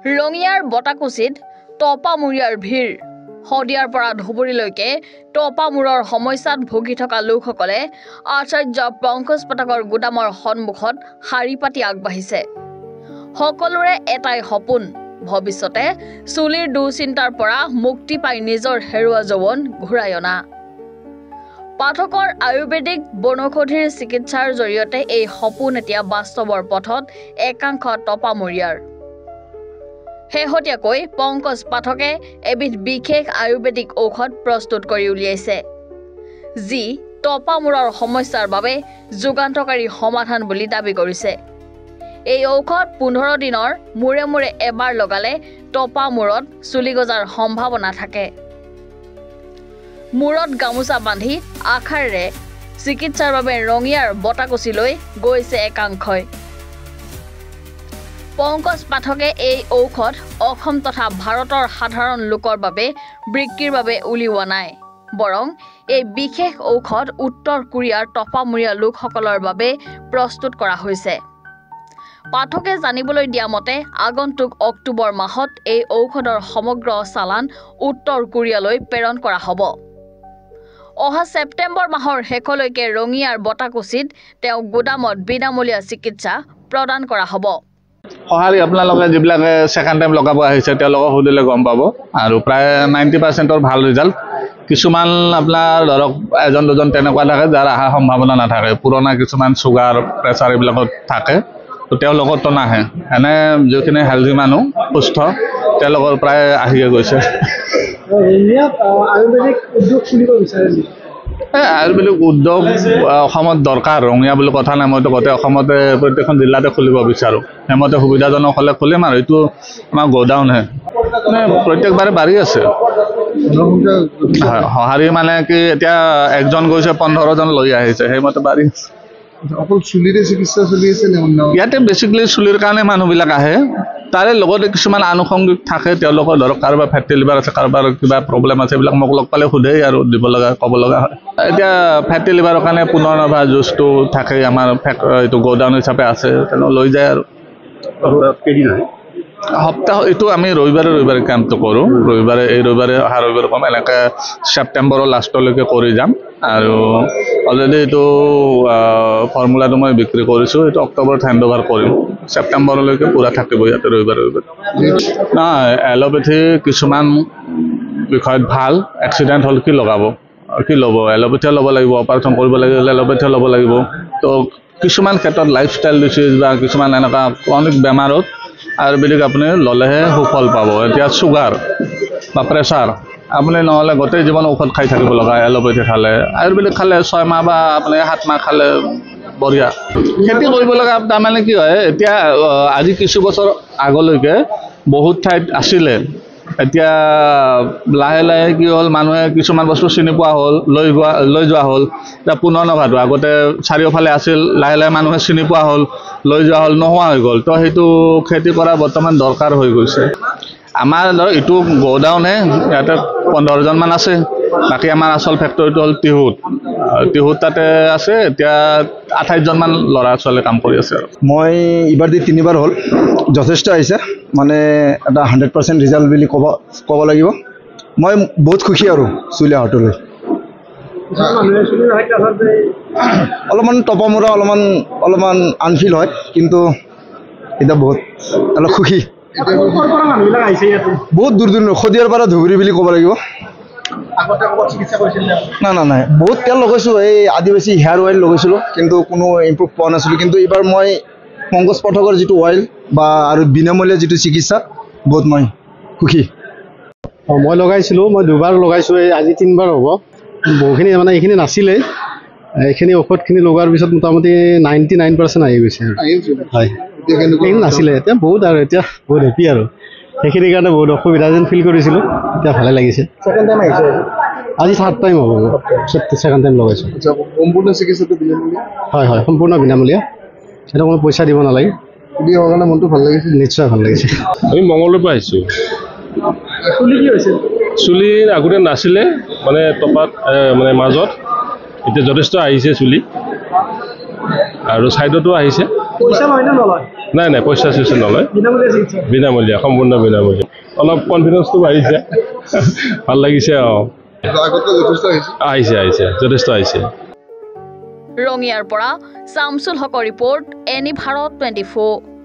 ৰঙিয়াৰ বটাকুচিত টপামূৰীয়াৰ ভিৰ শদিয়াৰ পৰা ধুবুৰীলৈকে টপামূৰৰ সমস্যাত ভুগি থকা লোকসকলে আচাৰ্য পংকজ পাঠকৰ গুদামৰ সন্মুখত শাৰী পাতি আগবাঢ়িছে। সকলোৰে এটাই সপোন, ভৱিষ্যতে চুলিৰ দুশ্চিন্তাৰ পৰা মুক্তি পাই নিজৰ হেৰুৱা যৌৱন ঘূৰাই অনা। পাঠকৰ আয়ুৰ্বেদিক বনৌষধিৰ চিকিৎসাৰ জৰিয়তে এই সপোন এতিয়া বাস্তৱৰ পথত একাংশ টপামূৰীয়াৰ। শেহতীয়াকৈ পংকজ পাঠকে এবিধ বিশেষ আয়ুৰ্বেদিক ঔষধ প্ৰস্তুত কৰি উলিয়াইছে, যি টপামূৰৰ সমস্যাৰ বাবে যুগান্তকাৰী সমাধান বুলি দাবী কৰিছে। এই ঔষধ 15 দিনৰ মূৰে মূৰে এবাৰ লগালে টপামূৰত চুলি গজাৰ সম্ভাৱনা থাকে। মূৰত গামোচা বান্ধি আশাৰে চিকিৎসাৰ বাবে ৰঙিয়াৰ বটাকুচিলৈ গৈছে একাংশই। পংকজ পাঠকে এই ঔষধ অসম তথা ভাৰতৰ সাধাৰণ লোকৰ বাবে বিক্ৰীৰ বাবে উলিওৱা নাই, বৰং এই বিশেষ ঔষধ উত্তৰ কোৰিয়াৰ টপামূৰীয়া লোকসকলৰ বাবে প্ৰস্তুত কৰা হৈছে। পাঠকে জানিবলৈ দিয়া মতে আগন্তুক অক্টোবৰ মাহত এই ঔষধৰ সমগ্ৰ চালান উত্তৰ কোৰিয়ালৈ প্ৰেৰণ কৰা হ'ব। অহা ছেপ্টেম্বৰ মাহৰ শেষলৈকে ৰঙিয়াৰ বটাকুচিত তেওঁ গুদামত বিনামূলীয়া চিকিৎসা প্ৰদান কৰা হ'ব। সঁহাৰি আপোনালোকে যিবিলাকে ছেকেণ্ড টাইম লগাব আহিছে তেওঁলোকক সুধিলে গম পাব, আৰু প্ৰায় 90%ৰ ভাল ৰিজাল্ট। কিছুমান আপোনাৰ ধৰক এজন দুজন তেনেকুৱা থাকে যাৰ অহাৰ সম্ভাৱনা নাথাকে, পুৰণা কিছুমান চুগাৰ প্ৰেছাৰ এইবিলাকত থাকে, তো তেওঁলোকতো নাহে। এনে যিখিনি হেল্ডি মানুহ সুস্থ তেওঁলোকৰ প্ৰায় আহিয়ে গৈছে। আয়ুৰ্বেদিক উদ্যোগ অসমত দৰকাৰ, ৰঙিয়া বুলি কথা নাই, মইতো গোটেই অসমতে প্ৰত্যেকখন জিলাতে খুলিব বিচাৰোঁ। সেইমতে সুবিধাজনক হ'লে খুলিম, আৰু এইটো আমাৰ গোডাউনহে মানে প্ৰত্যেকবাৰে বাঢ়ি আছে। সঁহাৰি মানে কি এতিয়া একজন গৈছে 15 জন লৈ আহিছে, সেইমতে বাঢ়ি আছে। অকল চুলিৰে চিকিৎসা চলি আছে নে? ইয়াতে বেছিকেলি চুলিৰ কাৰণে মানুহবিলাক আহে, তাৰে লগতে কিছুমান আনুষংগিক থাকে। তেওঁলোকৰ ধৰক কাৰোবাৰ ফেটি লিভাৰ আছে, কাৰোবাৰ কিবা প্ৰব্লেম আছে, এইবিলাক মোক লগ পালে সোধেই আৰু দিব লগা ক'ব লগা হয়। এতিয়া ফেটি লিভাৰৰ কাৰণে পুনৰ্নভা জুচটো থাকে, আমাৰ এইটো গোডাউন হিচাপে আছে, তেনেকুৱা লৈ যায়। আৰু কেইদিন হয়? সপ্তাহ এইটো আমি ৰবিবাৰে কেম্পটো কৰোঁ। এই ৰবিবাৰে অহা ৰবিবাৰে কম, এনেকৈ ছেপ্টেম্বৰৰ লাষ্টলৈকে কৰি যাম। আৰু অলৰেডি এইটো ফৰ্মুলাটো মই বিক্ৰী কৰিছোঁ, এইটো অক্টোবৰত হেণ্ড অভাৰ কৰিম। ছেপ্টেম্বৰলৈকে পূৰা থাকিব ইয়াতে ৰবিবাৰে। নহয়, এলোপেথি কিছুমান বিষয়ত ভাল, এক্সিডেণ্ট হ'ল কি লগাব, কি ল'ব, এলোপেথিয়ে ল'ব লাগিব। অপাৰেশ্যন কৰিব লাগিলে এলোপেথিয়ে ল'ব লাগিব। তো কিছুমান ক্ষেত্ৰত লাইফষ্টাইল ডিচিজ বা কিছুমান এনেকুৱা ক্ৰনিক বেমাৰত আয়ুৰ্বেদিক আপুনি ল'লেহে সুফল পাব। এতিয়া চুগাৰ বা প্ৰেছাৰ আপুনি নহ'লে গোটেই জীৱন ঔষধ খাই থাকিব লগা। এলোপেথি খালে, আয়ুৰ্বেদিক খালে 6 মাহ বা আপুনি 7 মাহ খালে বঢ়িয়া। খেতি কৰিব লগা তাৰমানে কি হয়, এতিয়া আজি কিছু বছৰ আগলৈকে বহুত ঠাইত আছিলে, এতিয়া লাহে লাহে কি হ'ল, মানুহে কিছুমান বস্তু চিনি পোৱা হ'ল, লৈ যোৱা হ'ল। এতিয়া পুনৰ্নভাটো আগতে চাৰিওফালে আছিল, লাহে লাহে মানুহে চিনি পোৱা হ'ল, লৈ যোৱা হ'ল, নোহোৱা হৈ গ'ল। তো সেইটো খেতি কৰা বৰ্তমান দৰকাৰ হৈ গৈছে। আমাৰ ধৰক এইটো গোডাউনে, ইয়াতে 15 জনমান আছে। বাকী আমাৰ আচল ফেক্টৰীটো হ'ল টিহুত তাতে আছে। এতিয়া 28 জনমান ল'ৰা ছোৱালী কাম কৰি আছে। আৰু মই এইবাৰ দি 3বাৰ হ'ল, যথেষ্ট আহিছে, মানে এটা 100% ৰিজাল্ট বুলি ক'ব লাগিব। মই বহুত সুখী আৰু চুলি অহাটোলৈ। অলপমান টপামূৰা অলপমান আনফিল হয়, কিন্তু এতিয়া বহুত অলপ সুখী। বহুত দূৰ শদিয়াৰ পৰা ধুবুৰী বুলি ক'ব লাগিব। নাই, বহুত তেল লগাইছোঁ, এই আদিবাসী হেয়াৰ অইল লগাইছিলোঁ, কিন্তু কোনো ইম্প্ৰুভ পোৱা নাছিলোঁ। কিন্তু এইবাৰ মই পংকজ পাঠকৰ যিটো অইল বা আৰু বিনামূলীয়া যিটো চিকিৎসা, বহুত মই সুখী। মই লগাইছিলোঁ, মই 2বাৰ লগাইছোঁ, এই আজি 3বাৰ হ'ব। বহুখিনি মানে এইখিনি নাছিলেই, এইখিনি ঔষধখিনি লগোৱাৰ পিছত মোটামুটি 99% আহি গৈছে। হয়, এইখিনি নাছিলে, এতিয়া বহুত আৰু এতিয়া বহুত হেপী আৰু। সেইখিনিৰ কাৰণে বহুত অসুবিধা যেন ফিল কৰিছিলোঁ, এতিয়া ভালে লাগিছে। ছেকেণ্ড টাইম আহিছে আজি 3rd টাইম হ'ব, ছেকেণ্ড টাইম লগাইছোঁ। সম্পূৰ্ণ চিকিৎসাটো বিনামূলীয়া? হয়, সম্পূৰ্ণ বিনামূলীয়া, সেইটো কোনো পইচা দিব নালাগে। সুধি হোৱাৰ কাৰণে মনটো ভাল লাগিছে? নিশ্চয় ভাল লাগিছে। আমি মঙলদৈৰ পৰা আহিছোঁ। চুলি কি হৈছে? চুলি আগতে নাছিলে, মানে টপাত মানে মাজত, এতিয়া যথেষ্ট আহিছে চুলি, আৰু ছাইডতো আহিছে। পইচা লয় নে নলয়? নাই নাই পইচা চইচা নলয় বিনামূলীয়া সম্পূৰ্ণ বিনামূলীয়া অলপ কনফিডেন্সটো বাঢ়িছে ভাল লাগিছে আহিছে যথেষ্ট আহিছে ৰঙিয়াৰ পৰা শামছুল হকৰ ৰিপৰ্ট এনি ভাৰত 24